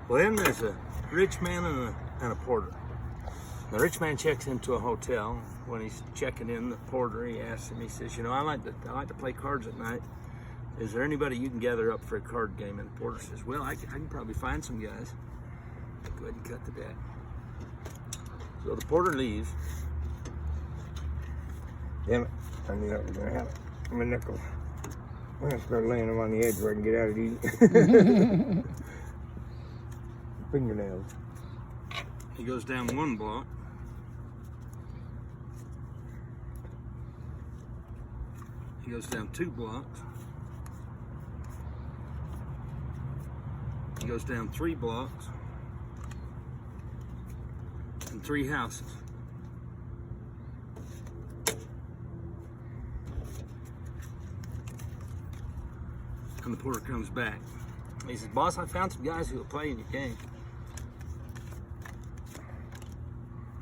Well, then there's a rich man and a porter. The rich man checks into a hotel. When he's checking in, the porter, he asks him, he says, you know, I like to play cards at night. Is there anybody you can gather up for a card game? And the porter says, well, I can probably find some guys. Go ahead and cut the deck. So the porter leaves. Damn it. I knew that was going to happen. My knuckles. I'm going to start laying them on the edge where I can get out of these. Fingernails. He goes down one block. He goes down 2 blocks. He goes down 3 blocks. And 3 houses. And the porter comes back. He says, boss, I found some guys who will play in your game.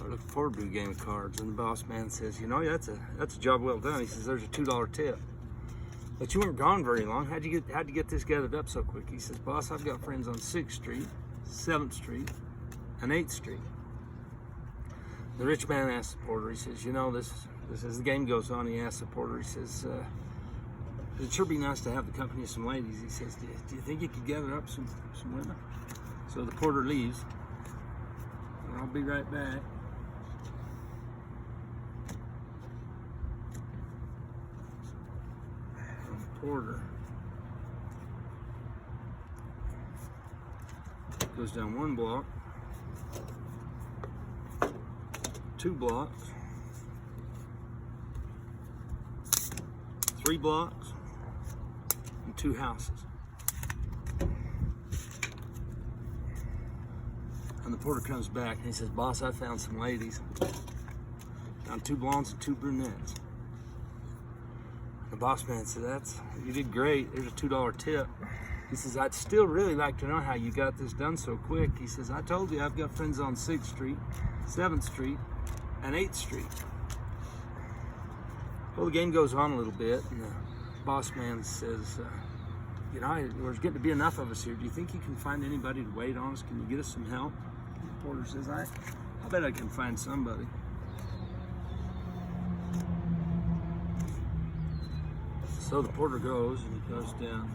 I look forward to a game of cards. And the boss man says, you know, that's a job well done. He says, there's a $2 tip. But you weren't gone very long. How'd you get this gathered up so quick? He says, boss, I've got friends on 6th Street, 7th Street, and 8th Street. The rich man asks the porter, he says, you know, this as the game goes on, he asks the porter, he says, it'd sure be nice to have the company of some ladies. He says, do you think you could gather up some women? So the porter leaves. And I'll be right back. And the porter goes down 1 block, 2 blocks, 3 blocks, and 2 houses. And the porter comes back and he says, boss, I found some ladies. Found 2 blondes and 2 brunettes. The boss man said, you did great. There's a $2 tip. He says, I'd still really like to know how you got this done so quick. He says, I told you I've got friends on 6th Street, 7th Street, and 8th Street. Well, the game goes on a little bit, and the boss man says, you know, there's getting to be enough of us here. Do you think you can find anybody to wait on us? Can you get us some help? And the porter says, I bet I can find somebody. So the porter goes, and he goes down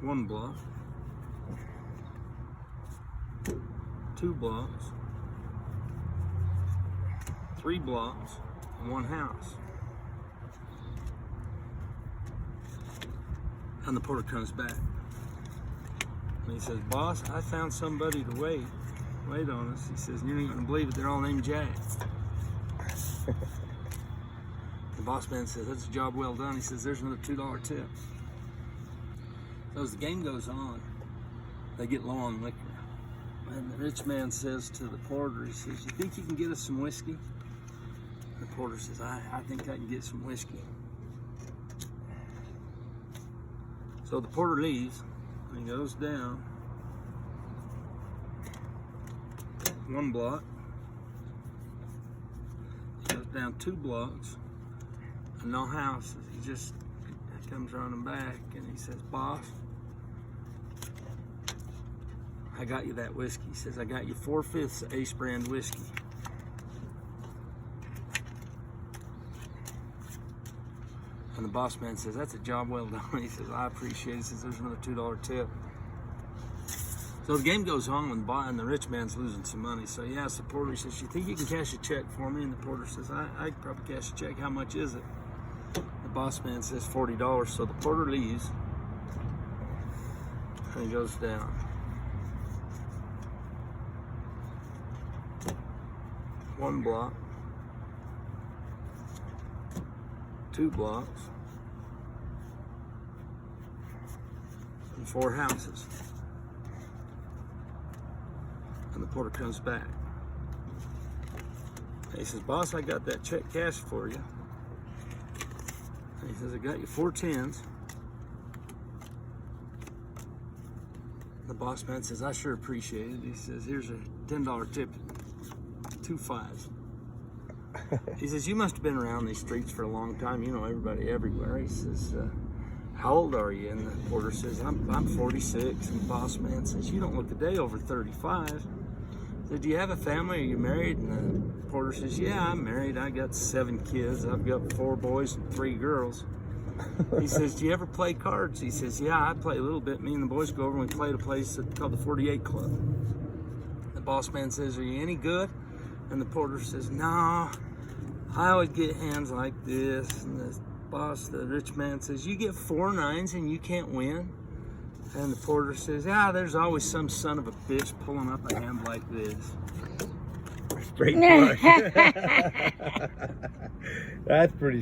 1 block, 2 blocks, 3 blocks, and 1 house. And the porter comes back. And he says, boss, I found somebody to wait on us. He says, you ain't gonna believe it, they're all named Jack. The boss man says, that's a job well done. He says, there's another $2 tip. So as the game goes on, they get low on liquor. And the rich man says to the porter, he says, you think you can get us some whiskey? The porter says, I think I can get some whiskey. So the porter leaves, and he goes down 1 block. He goes down 2 blocks, and no houses. He just comes running back, and he says, boss, I got you that whiskey. He says, I got you 4/5 Ace brand whiskey. And the boss man says, that's a job well done. He says, I appreciate it. He says, there's another $2 tip. So the game goes on, and the rich man's losing some money. So he asks the porter, he says, you think you can cash a check for me? And the porter says, I could probably cash a check. How much is it? The boss man says $40. So the porter leaves, and he goes down 1 block, 2 blocks, and 4 houses. And the porter comes back. And he says, boss, I got that check cashed for you. And he says, I got you 4 10s. The boss man says, I sure appreciate it. He says, here's a $10 tip, 2 5s. He says, you must have been around these streets for a long time. You know everybody everywhere. He says, how old are you? And the porter says, I'm 46. And the boss man says, you don't look a day over 35. He said, do you have a family? Are you married? And the porter says, yeah, I'm married. I got 7 kids. I've got 4 boys and 3 girls. He says, do you ever play cards? He says, yeah, I play a little bit. Me and the boys go over and we play at a place called the 48 Club. The boss man says, are you any good? And the porter says, no, I always get hands like this. And the boss, the rich man, says, you get 4 9s and you can't win? And the porter says, there's always some son of a bitch pulling up a hand like this. Straight flush. That's pretty